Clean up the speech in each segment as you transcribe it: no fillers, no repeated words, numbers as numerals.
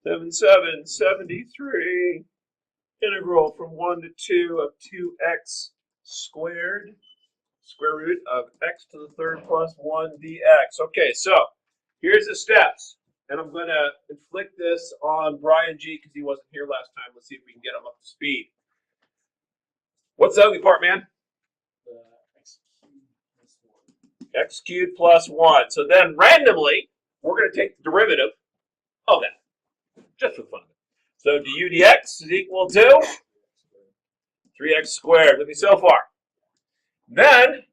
73. Integral from 1 to 2 of 2x squared, square root of x to the third plus 1 dx. Okay, so here's the steps. And I'm going to inflict this on Brian G because he wasn't here last time. Let's see if we can get him up to speed. What's the ugly part, man? X cubed plus 1. So then randomly, we're going to take the derivative of that, just for fun. So du dx is equal to 3x squared. Look at me so far. Then,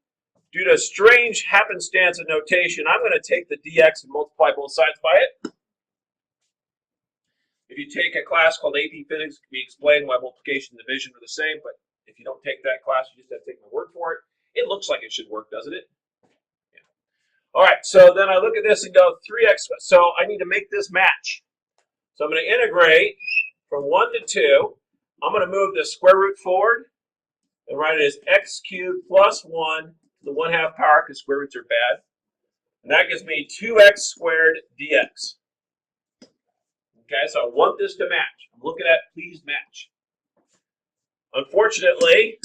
due to strange happenstance of notation, I'm going to take the dx and multiply both sides by it. If you take a class called AP Physics, it can be explained why multiplication and division are the same, but if you don't take that class, you just have to take my word for it. It looks like it should work, doesn't it? Yeah. All right, so then I look at this and go 3x, so I need to make this match. So I'm going to integrate from 1 to 2. I'm going to move the square root forward and write it as x cubed plus 1 to the 1/2 power because square roots are bad. And that gives me 2x squared dx. Okay, so I want this to match. I'm looking at please match. Unfortunately,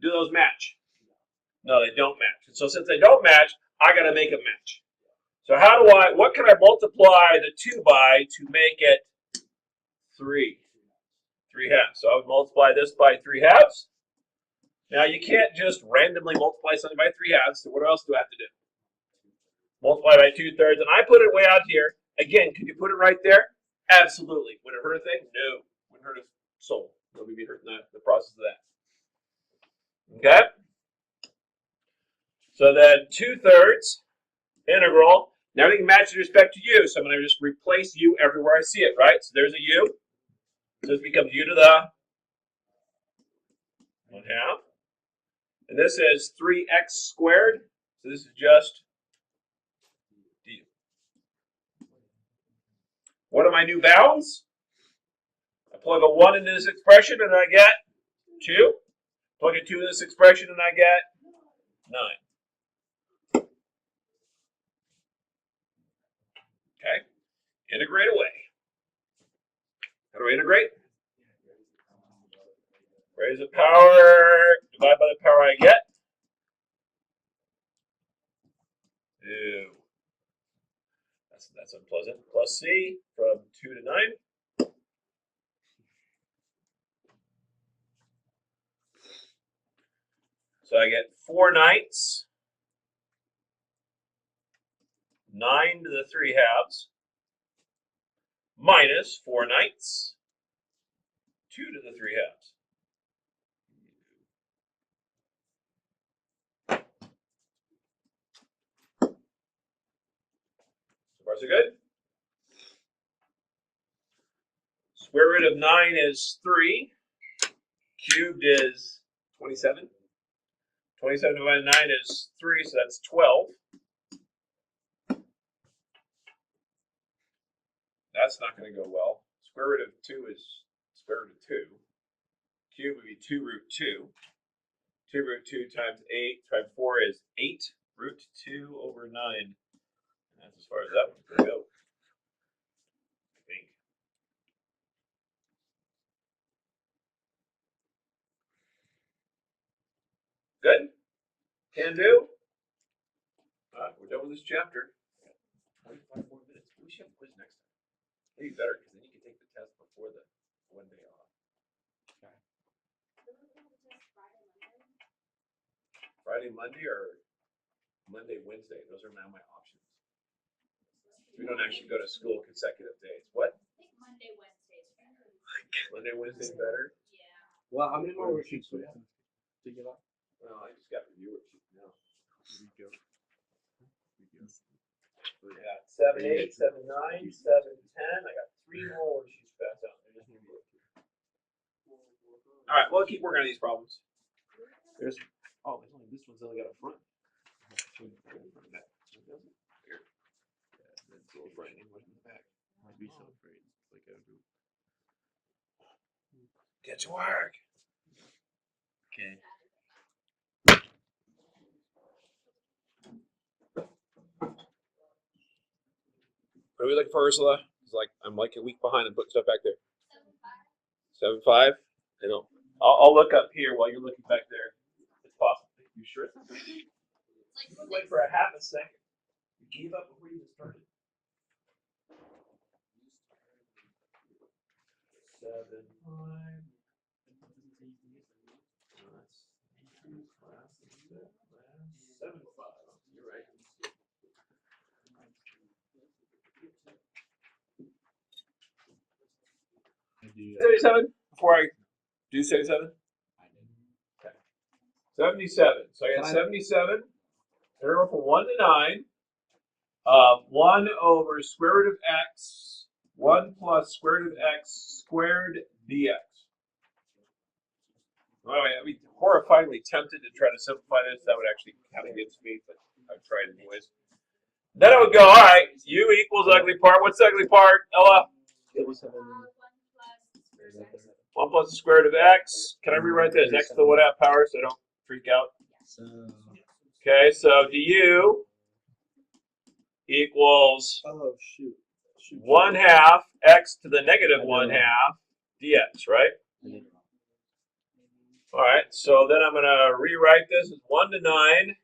do those match? No, they don't match. And so since they don't match, I got to make them match. So what can I multiply the 2 by to make it 3? 3/2. So I would multiply this by 3/2. Now you can't just randomly multiply something by 3/2. So what else do I have to do? Multiply by 2/3. And I put it way out here. Again, could you put it right there? Absolutely. Would it hurt a thing? No. Wouldn't hurt a soul. Nobody be hurt in the process of that. Okay? So then 2/3 integral. Now everything matches with respect to u. So I'm going to just replace u everywhere I see it, right? So there's a u. So this becomes u to the 1/2. And this is 3x squared. So this is just du. What are my new bounds? I plug a 1 into this expression and I get 2. Plug a 2 in this expression and I get 9. Okay? Integrate away. How do I integrate? Raise the power, divide by the power I get. Ew. That's unpleasant. Plus c from 2 to 9. So I get 4/9, 9 to the 3/2, minus 4/9, 2 to the 3/2. So far so good. Square root of 9 is 3. Cubed is 27. 27 divided by 9 is 3, so that's 12. That's not going to go well. Square root of 2 is square root of 2. Cube would be 2 root 2. 2 root 2 times 8 times 4 is 8 root 2 over 9. And that's as far as that one's going to go, I think. Good? Can do? All right, we're done with this chapter. 25 more minutes. We should have a quiz next time. Maybe better, because then you can take the test before the 1 day off. Okay. Friday, Monday, or Monday, Wednesday. Those are now my options. We don't actually go to school consecutive days. What? I think Monday, Wednesday is better. Monday, Wednesday is better? Yeah. Well, how many more worksheets do we have to get off? Well, I just got review worksheet now. Yeah, 7, 8, 7, 9, 7, 10. I got 3 more worksheets passed out. All right, we'll keep working on these problems. There's this one's only got a front. I'd be so afraid. Like I do. Get to work. Okay. What are we looking for, Ursula? It's like I'm like a week behind and putting stuff back there. 7.5. I don't. I'll look up here while you're looking back there. It's possible. You sure? Wait for a half a second. You gave up before you even started. 7.5. That's 7.5. You're right. 77. Before I do 77. Okay. 77. So I got 77. Interval from 1 to 9. 1 over square root of x, 1 plus square root of x squared dx. Well, I'd be horrifyingly tempted to try to simplify this. That would actually kind of get to me, but I've tried anyways. Then I would go, all right, u equals ugly part. What's the ugly part, Ella? 1 plus the square root of x. Can I rewrite that as x to the 1/2 power so I don't freak out? Okay, so du equals 1/2 x to the negative 1/2 dx, right? All right, so then I'm going to rewrite this as 1 to 9.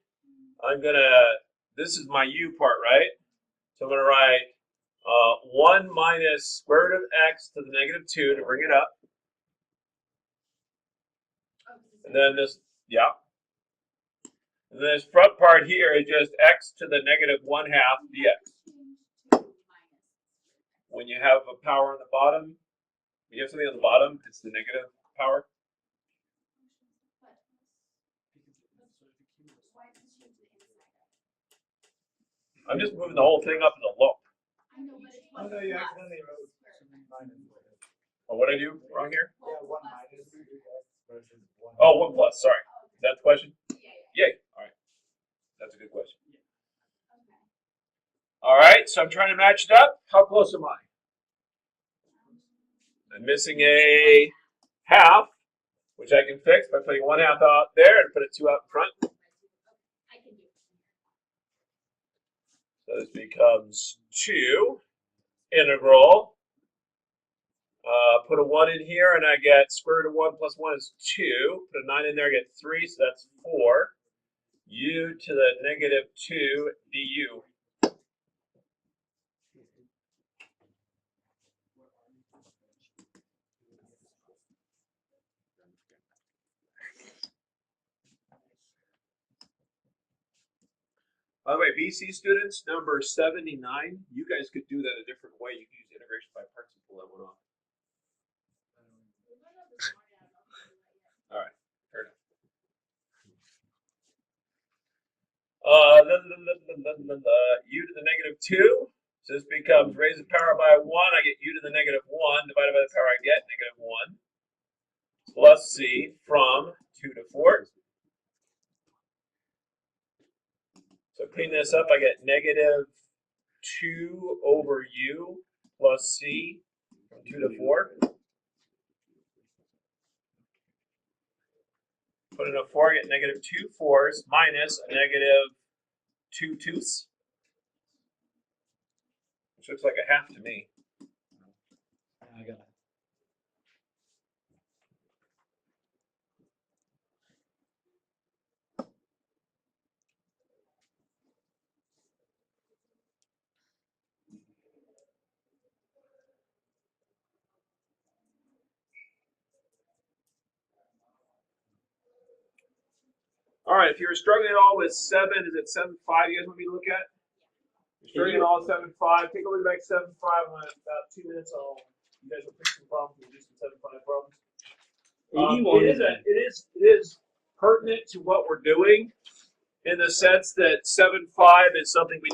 This is my u part, right? So I'm going to write 1 minus square root of x to the negative 2 to bring it up. And then this, yeah. And then this front part here is just x to the negative 1/2 dx. When you have a power on the bottom, you have something on the bottom, it's the negative power. I'm just moving the whole thing up as a lump. Oh, no, you accidentally wrote something minus. Oh, what did I do wrong here? Yeah, 1 minus versus 1. Oh, 1 plus, sorry. Is that the question? Yay. All right. That's a good question. All right, so I'm trying to match it up. How close am I? I'm missing a half, which I can fix by putting 1/2 out there and put a 2 out in front. So this becomes 2 integral. Put a 1 in here, and I get square root of 1 plus 1 is 2. Put a 9 in there, I get 3, so that's 4. U to the negative 2 du. By the way, BC students, number 79, you guys could do that a different way. You could use integration by parts and pull that one off. All right, fair enough. U to the negative 2. So this becomes raise the power by 1. I get u to the negative 1 divided by the power I get, negative 1. Plus c from 2 to 4. So clean this up, I get negative 2 over u plus c from 2 to 4. Put in a 4, I get negative 2 fourths minus a negative 2 2ths, which looks like a half to me. I got it. All right, if you're struggling at all with 7, is it 7.5 you guys want me to look at? If you're struggling at all with 7.5, take a look back at 7.5. In about 2 minutes, you guys will fix some problems. We'll do some 7.5 problems. It is pertinent to what we're doing in the sense that 7.5 is something we